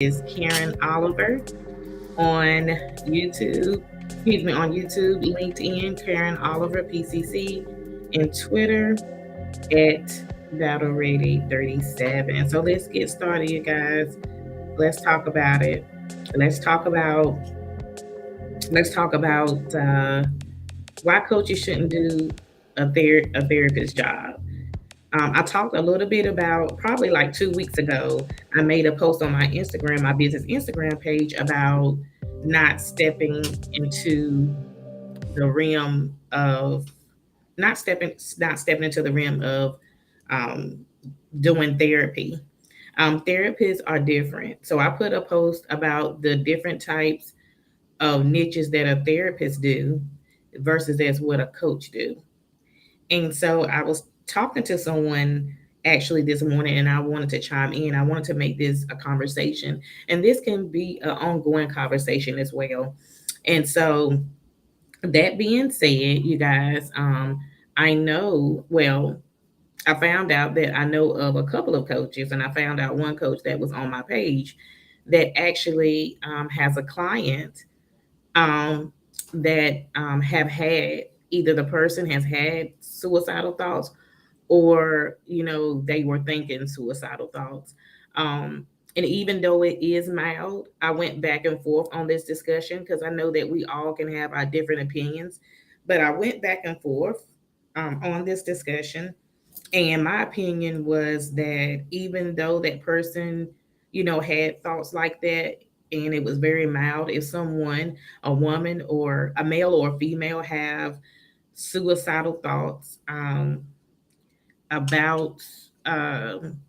is Karen Oliver on YouTube. Excuse me, on YouTube, LinkedIn, Karen Oliver PCC, and Twitter at Battle Ready 37. So let's get started, you guys. Let's talk about it. Let's talk about let's talk about why coaches shouldn't do a therapist job. I talked a little bit about probably like 2 weeks ago. I made a post on my Instagram, my business Instagram page, about not stepping into the realm of not stepping into the realm of um, doing therapy. Therapists are different. So I put a post about the different types of niches that a therapist do versus as what a coach do. And so I was talking to someone actually this morning and I wanted to chime in. I wanted to make this a conversation. And this can be an ongoing conversation as well. And so that being said, you guys, I know, well, I found out that I know of a couple of coaches, and I found out one coach that was on my page that actually has a client um, that have had either the person has had suicidal thoughts or they were thinking suicidal thoughts. um, and even though it is mild, I went back and forth on this discussion because I know that we all can have our different opinions, but I went back and forth on this discussion, and my opinion was that even though that person, had thoughts like that and it was very mild, if someone, a woman or a male or a female, have suicidal thoughts about, um,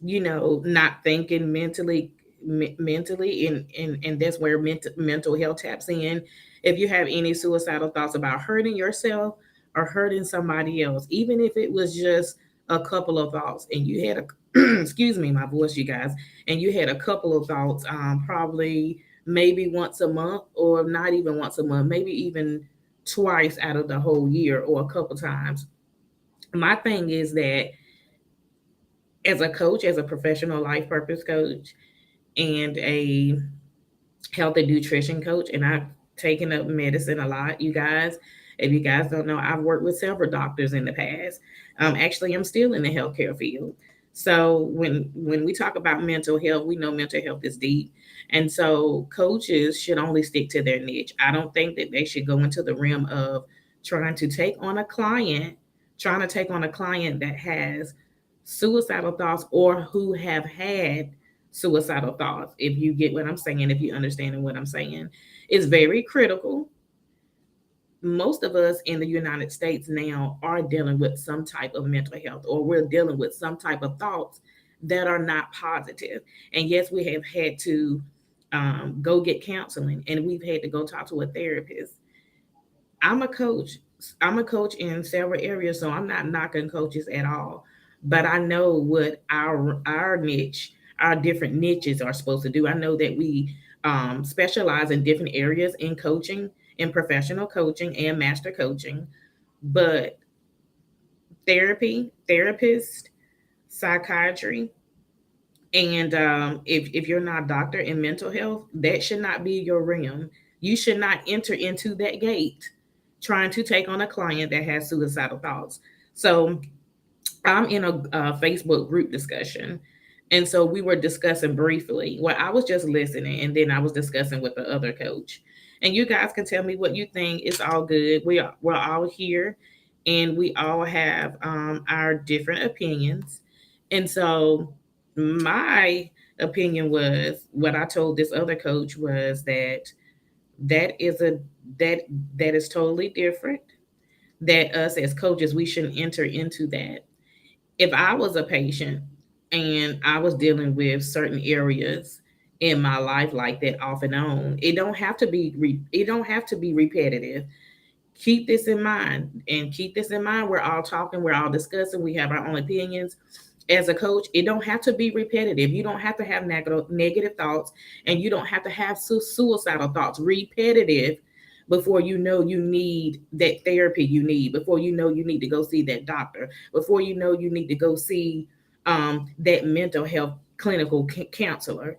not thinking mentally, and that's where mental health taps in. If you have any suicidal thoughts about hurting yourself or hurting somebody else, even if it was just a couple of thoughts, and you had a excuse me, my voice, you guys, and you had a couple of thoughts, probably maybe once a month, or not even once a month, maybe even twice out of the whole year, or a couple times. My thing is that as a coach, as a professional life purpose coach, and a health and nutrition coach, and I've taken up medicine a lot, you guys. If you guys don't know, I've worked with several doctors in the past. Actually, I'm still in the healthcare field. So when we talk about mental health, we know mental health is deep, and so coaches should only stick to their niche. I don't think that they should go into the realm of trying to take on a client, trying to take on a client that has suicidal thoughts or who have had suicidal thoughts. If you get what I'm saying, if you understand what I'm saying, it's very critical. Most of us in the United States now are dealing with some type of mental health, or we're dealing with some type of thoughts that are not positive. And yes, we have had to go get counseling, and we've had to go talk to a therapist. I'm a coach. I'm a coach in several areas, so I'm not knocking coaches at all. But I know what our niche, our different niches are supposed to do. I know that we specialize in different areas in coaching, in professional coaching and master coaching. But therapy, therapist, psychiatry, and if you're not a doctor in mental health, that should not be your realm. You should not enter into that gate trying to take on a client that has suicidal thoughts. So I'm in a Facebook group discussion. And so we were discussing briefly. Well, I was just listening, and then I was discussing with the other coach. And you guys can tell me what you think. It's all good. We're all here, and we all have our different opinions. And so my opinion was, what I told this other coach was that that is a that that is totally different. That us as coaches, we shouldn't enter into that. If I was a patient and I was dealing with certain areas in my life like that off and on, it don't have to be repetitive. Keep this in mind, and keep this in mind. We're all talking, we're all discussing, we have our own opinions. As a coach, it don't have to be repetitive. You don't have to have negative thoughts, and you don't have to have suicidal thoughts repetitive before you know you need that therapy you need, before you know you need to go see that doctor, before you know you need to go see that mental health clinical counselor.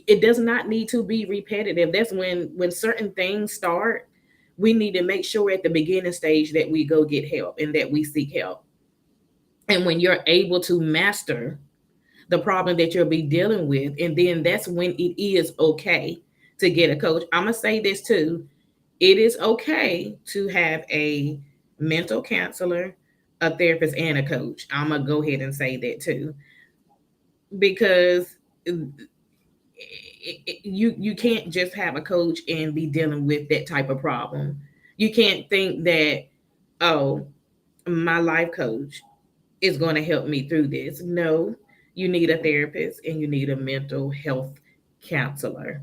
it does not need to be repetitive. That's when certain things start, we need to make sure at the beginning stage that we go get help and that we seek help. And when you're able to master the problem that you'll be dealing with, and then that's when it is okay to get a coach. I'm gonna say this too: it is okay to have a mental counselor, a therapist, and a coach. I'm gonna go ahead and say that too, because you can't just have a coach and be dealing with that type of problem. You can't think that, oh, my life coach is going to help me through this. No, you need a therapist and you need a mental health counselor.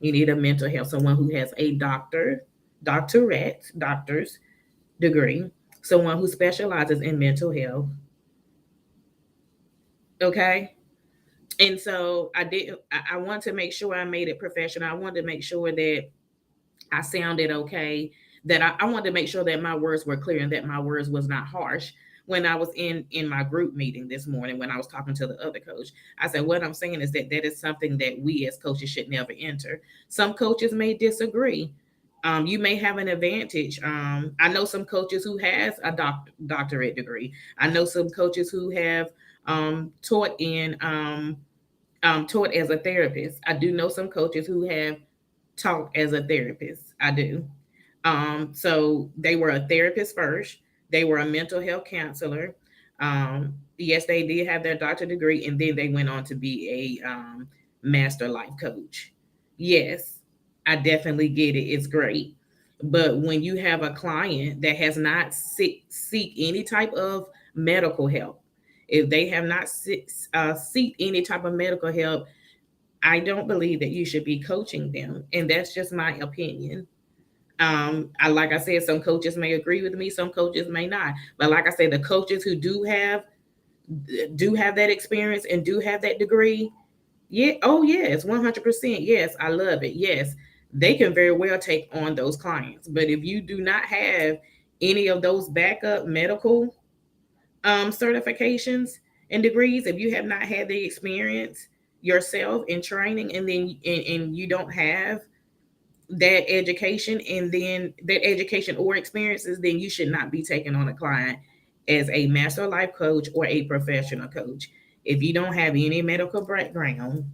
You need a mental health, someone who has a doctor's degree, someone who specializes in mental health. Okay. And so I want to make sure I made it professional. I wanted to make sure that I sounded okay, that I wanted to make sure that my words were clear and that my words was not harsh. When I was in my group meeting this morning, when I was talking to the other coach, I said, what I'm saying is that that is something that we as coaches should never enter. Some coaches may disagree. You may have an advantage. I know some coaches who has a doctorate degree. I know some coaches who have taught taught as a therapist. I do know some coaches who have taught as a therapist. I do. So they were a therapist first. They were a mental health counselor. Yes, they did have their doctorate degree, and then they went on to be a master life coach. Yes, I definitely get it. It's great. But when you have a client that has not seek any type of medical help, if they have not seek any type of medical help, I don't believe that you should be coaching them. And that's just my opinion. I like I said, some coaches may agree with me, some coaches may not. But like I said, the coaches who do have that experience and do have that degree, yeah, oh yes, 100%. Yes, I love it. Yes, they can very well take on those clients. But if you do not have any of those backup medical certifications and degrees, if you have not had the experience yourself in training, and then and you don't have that education, and then that education or experiences, then you should not be taking on a client as a master life coach or a professional coach. If you don't have any medical background,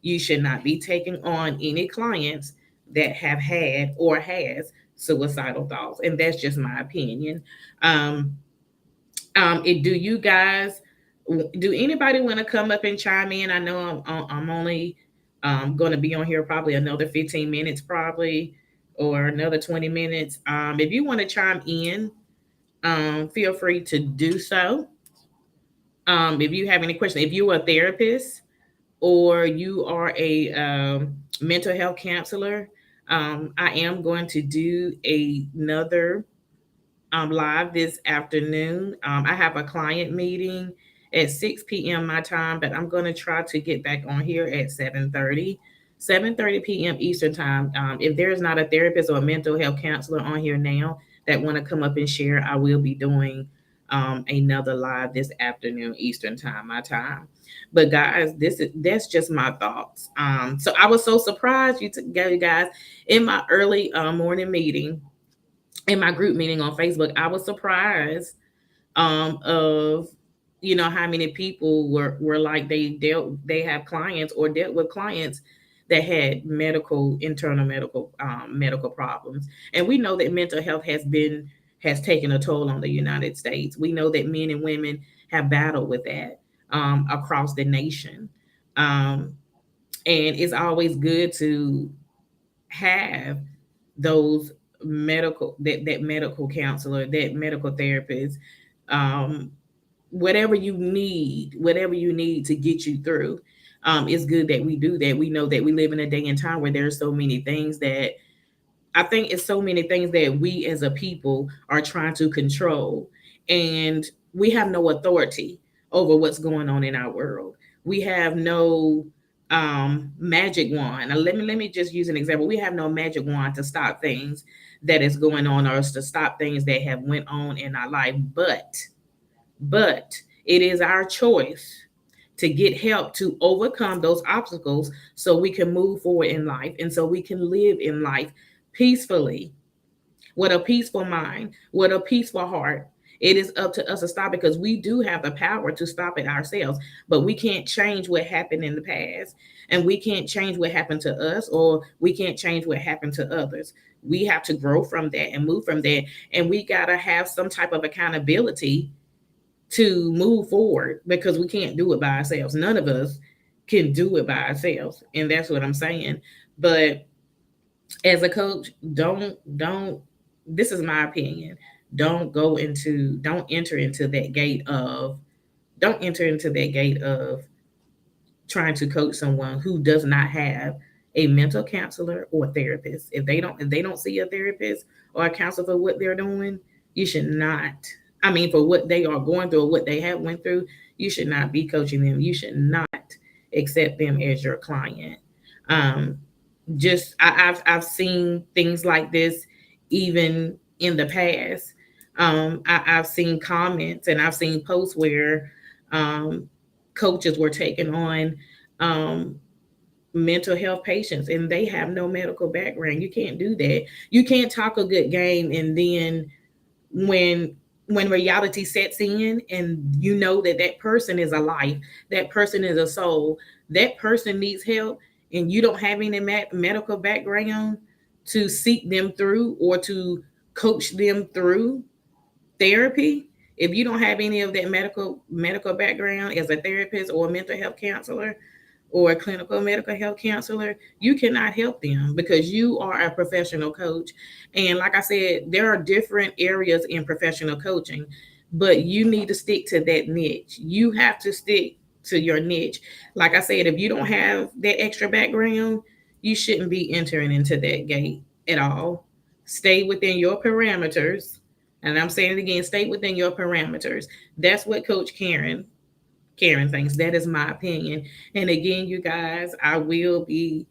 you should not be taking on any clients that have had or has suicidal thoughts. And that's just my opinion. um do you guys, do anybody want to come up and chime in? I know I'm only going to be on here probably another 15 minutes, probably, or another 20 minutes. If you want to chime in, feel free to do so. If you have any questions, if you're a therapist or you are a mental health counselor, I am going to do another live this afternoon. I have a client meeting at 6 p.m. my time, but I'm going to try to get back on here at 7:30 p.m. Eastern time. If there is not a therapist or a mental health counselor on here now that want to come up and share, I will be doing another live this afternoon Eastern time, my time. But guys, that's just my thoughts. So I was so surprised you guys in my early morning meeting, in my group meeting on Facebook. I was surprised of how many people were like they have clients or dealt with clients that had internal medical problems. And we know that mental health has taken a toll on the United States. We know that men and women have battled with that across the nation. Um, and it's always good to have those that medical counselor, that medical therapist, um, whatever you need to get you through. It's good that we do that. We know that we live in a day and time where there's so many things that I think it's so many things that we as a people are trying to control, and we have no authority over what's going on in our world. We have no magic wand. Now, let me just use an example. We have no magic wand to stop things that is going on, or to stop things that have went on in our life. But it is our choice to get help to overcome those obstacles so we can move forward in life and so we can live in life peacefully with a peaceful mind, with a peaceful heart. It is up to us to stop because we do have the power to stop it ourselves, but we can't change what happened in the past. And we can't change what happened to us, or we can't change what happened to others. We have to grow from that and move from that. And we got to have some type of accountability to move forward because we can't do it by ourselves. None of us can do it by ourselves. And that's what I'm saying. But as a coach, don't this is my opinion. Don't enter into that gate of don't enter into that gate of trying to coach someone who does not have a mental counselor or therapist. If they don't see a therapist or a counselor for what they're doing, you should not. I mean, for what they are going through or what they have went through, you should not be coaching them. You should not accept them as your client. Um, just I've seen things like this even in the past. I've seen comments and I've seen posts where um, coaches were taking on um, mental health patients and they have no medical background. You can't do that. You can't talk a good game and then when when reality sets in and you know that that person is a life, that person is a soul, that person needs help, and you don't have any medical background to seek them through or to coach them through therapy. If you don't have any of that medical background as a therapist or a mental health counselor or a clinical medical health counselor, you cannot help them because you are a professional coach. And like I said, there are different areas in professional coaching, but you need to stick to that niche. You have to stick to your niche. Like I said, if you don't have that extra background, you shouldn't be entering into that gate at all. Stay within your parameters. And I'm saying it again, stay within your parameters. That's what Coach Karen thinks. That is my opinion. And again, you guys, I will be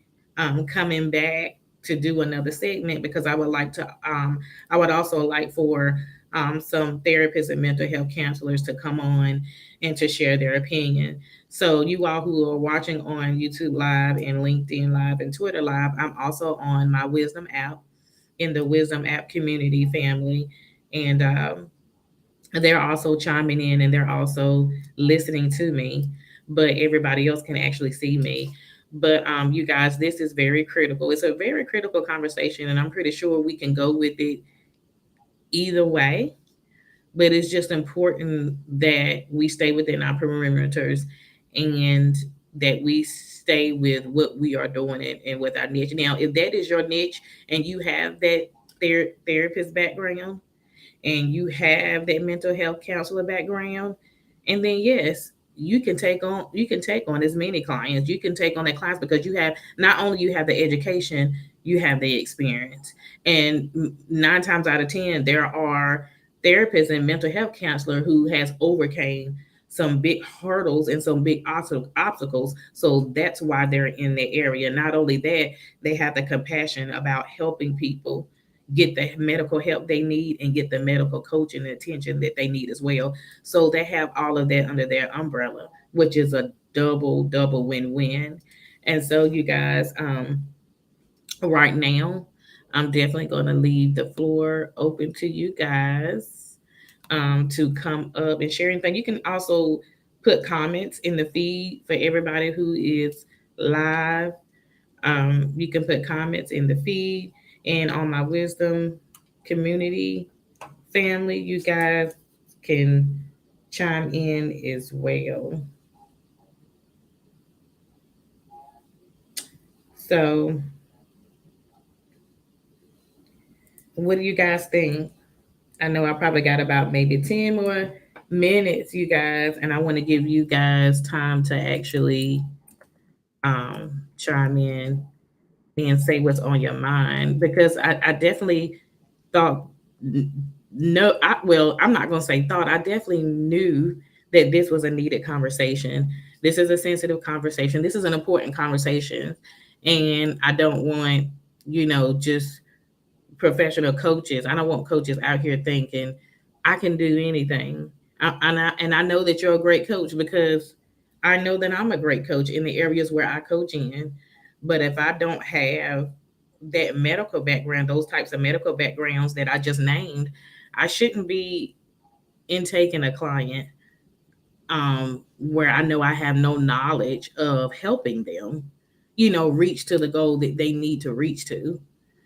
coming back to do another segment because I would also like for some therapists and mental health counselors to come on and to share their opinion. So, you all who are watching on YouTube Live and LinkedIn Live and Twitter Live, I'm also on my Wisdom app in the Wisdom app community family. And they're also chiming in and they're also listening to me, but everybody else can actually see me. But you guys, this is very critical. It's a very critical conversation, and I'm pretty sure we can go with it either way. But it's just important that we stay within our perimeters and that we stay with what we are doing and with our niche. Now, if that is your niche and you have that therapist background, and you have that mental health counselor background, and then yes, you can take on as many clients. You can take on that clients because you have not only you have the education, you have the experience. And 9 times out of 10, there are therapists and mental health counselor who has overcame some big hurdles and some big obstacles. So that's why they're in the area. Not only that, they have the compassion about helping people get the medical help they need and get the medical coaching and attention that they need as well. So they have all of that under their umbrella, which is a double win-win. And so you guys, right now, I'm definitely going to leave the floor open to you guys to come up and share anything. You can also put comments in the feed for everybody who is live. You can put comments in the feed and on my wisdom community family. You guys can chime in as well. So, what do you guys think? I know I probably got about maybe 10 more minutes, you guys, and I want to give you guys time to actually chime in and say what's on your mind because I definitely thought no well, I'm not going to say thought, I definitely knew that this was a needed conversation. This is a sensitive conversation, this is an important conversation, and I don't want just professional coaches. I don't want coaches out here thinking I can do anything. And I know that you're a great coach because I know that I'm a great coach in the areas where I coach in. But if I don't have that medical background, those types of medical backgrounds that I just named, I shouldn't be intaking a client where I know I have no knowledge of helping them, reach to the goal that they need to reach to.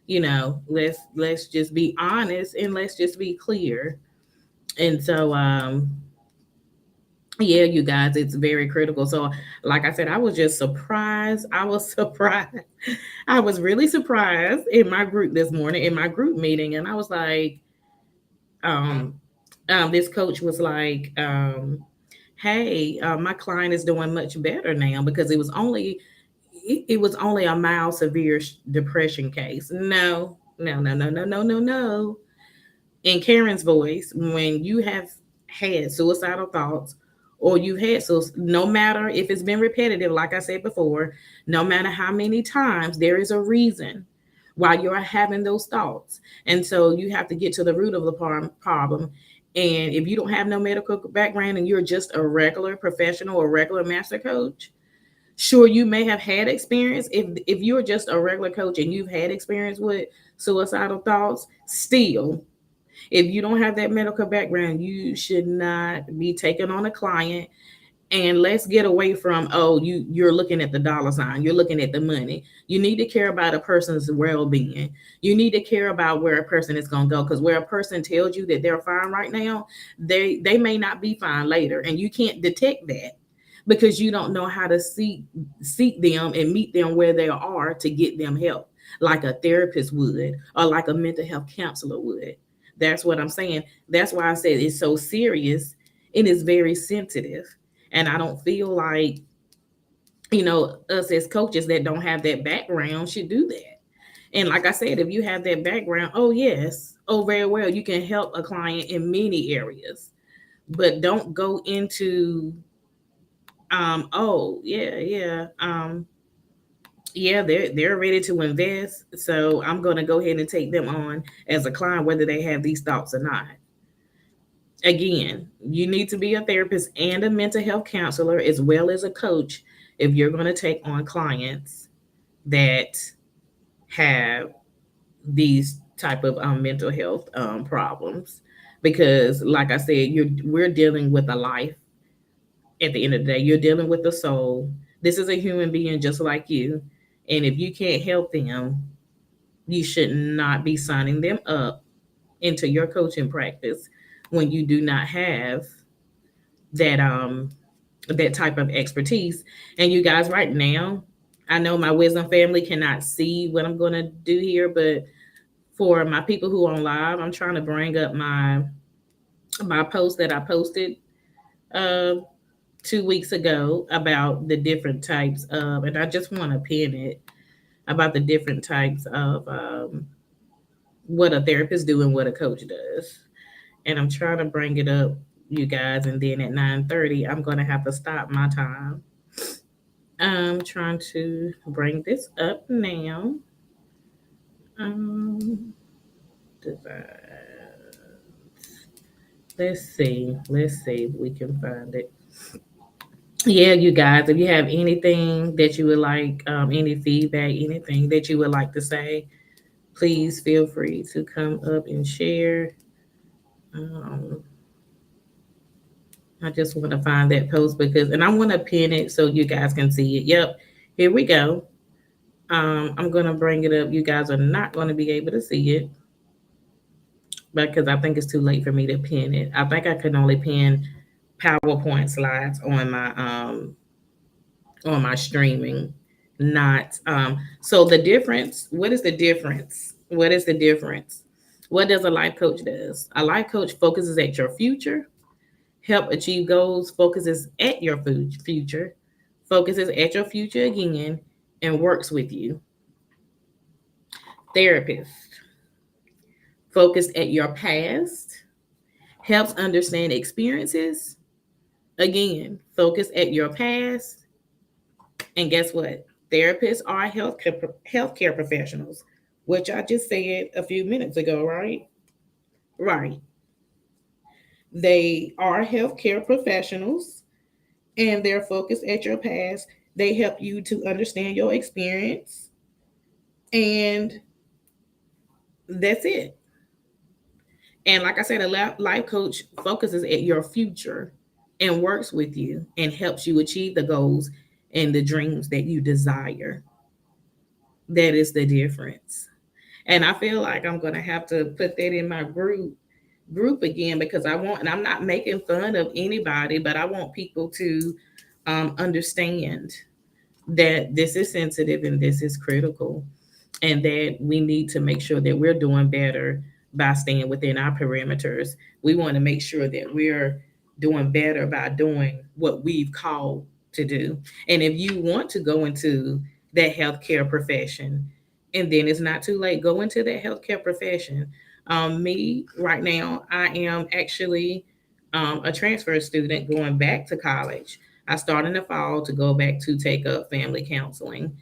Let's just be honest and let's just be clear. And so yeah, you guys, it's very critical. So like I said, I was just surprised. I was surprised. I was really surprised in my group this morning, in my group meeting, and I was like, um, this coach was like, "Hey, my client is doing much better now because it was only a mild severe depression case." No, no, no, no, no, no, no, no. In Karen's voice, when you have had suicidal thoughts or you've had, so no matter if it's been repetitive, like I said before, no matter how many times, there is a reason why you're having those thoughts. And so you have to get to the root of the problem. And if you don't have no medical background and you're just a regular professional or regular master coach, sure, you may have had experience. If you're just a regular coach and you've had experience with suicidal thoughts, still, if you don't have that medical background, you should not be taking on a client. And let's get away from, oh, you're looking at the dollar sign, you're looking at the money. You need to care about a person's well-being. You need to care about where a person is going to go, because where a person tells you that they're fine right now, they may not be fine later, and you can't detect that because you don't know how to seek them and meet them where they are to get them help, like a therapist would or like a mental health counselor would. That's what I'm saying. That's why I said it's so serious. It is very sensitive. And I don't feel like, us as coaches that don't have that background should do that. And like I said, if you have that background, oh, yes, oh, very well, you can help a client in many areas. But don't go into, oh, yeah, yeah, yeah, they're ready to invest. So I'm going to go ahead and take them on as a client, whether they have these thoughts or not. Again, you need to be a therapist and a mental health counselor as well as a coach if you're going to take on clients that have these type of mental health problems. Because like I said, we're dealing with a life. At the end of the day, you're dealing with the soul. This is a human being just like you, and if you can't help them, you should not be signing them up into your coaching practice when you do not have that that type of expertise. And you guys, right now, I know my wisdom family cannot see what I'm going to do here, but for my people who are on live, I'm trying to bring up my post that I posted uh 2 weeks ago about the different types of, and I just want to pin it, about the different types of what a therapist do and what a coach does. And I'm trying to bring it up, you guys, and then at 9:30, I'm going to have to stop my time. I'm trying to bring this up now. Um, let's see. Let's see if we can find it. Yeah, you guys, if you have anything that you would like, any feedback, anything that you would like to say, please feel free to come up and share. Um, I just want to find that post because, and I want to pin it so you guys can see it. Yep, here we go. I'm going to bring it up. You guys are not going to be able to see it because I think it's too late for me to pin it. I think I can only pin PowerPoint slides on my streaming, not so the difference, what is the difference? What is the difference? What does a life coach does? A life coach focuses at your future, help achieve goals, focuses at your future, focuses at your future again, and works with you. Therapist focused at your past, helps understand experiences, again, focus at your past. And guess what? Therapists are healthcare professionals, which I just said a few minutes ago, right? Right. They are healthcare professionals and they're focused at your past. They help you to understand your experience, and that's it. And like I said, a life coach focuses at your future and works with you and helps you achieve the goals and the dreams that you desire. That is the difference. And I feel like I'm going to have to put that in my group again, because I want, and I'm not making fun of anybody, but I want people to understand that this is sensitive and this is critical, and that we need to make sure that we're doing better by staying within our perimeters. We want to make sure that we're doing better by doing what we've called to do. And if you want to go into that healthcare profession, and then it's not too late, go into that healthcare profession. Me right now, I am actually a transfer student going back to college. I start in the fall to go back to take up family counseling,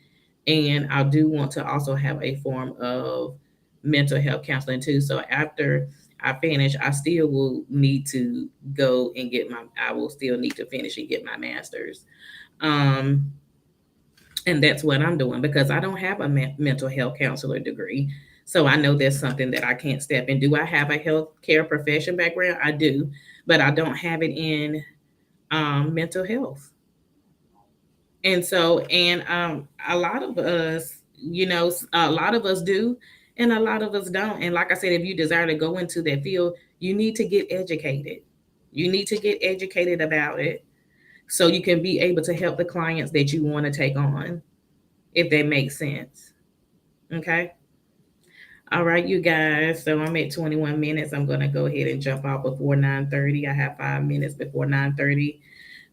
and I do want to also have a form of mental health counseling too. So after I finish, I still will need to go and get my. I will still need to finish and get my master's, um, and that's what I'm doing because I don't have a mental health counselor degree. So I know that's something that I can't step in. Do I have a healthcare profession background? I do, but I don't have it in mental health. And so, and a lot of us, a lot of us do, and a lot of us don't. And like I said, if you desire to go into that field, you need to get educated. You need to get educated about it so you can be able to help the clients that you want to take on, if that makes sense. Okay. All right, you guys. So I'm at 21 minutes. I'm gonna go ahead and jump off before 9:30. I have 5 minutes before 9:30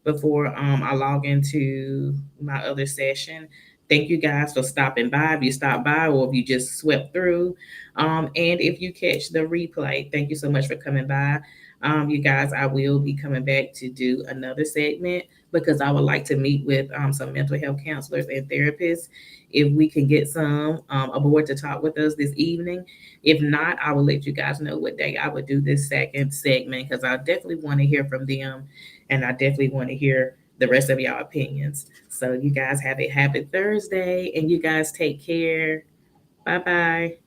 before I log into my other session. Thank you guys for stopping by. If you stopped by or if you just swept through, and if you catch the replay, thank you so much for coming by. You guys, I will be coming back to do another segment because I would like to meet with some mental health counselors and therapists. If we can get some aboard to talk with us this evening. If not, I will let you guys know what day I would do this second segment because I definitely want to hear from them, and I definitely want to hear the rest of y'all opinions. So you guys have a happy Thursday, and you guys take care. Bye bye.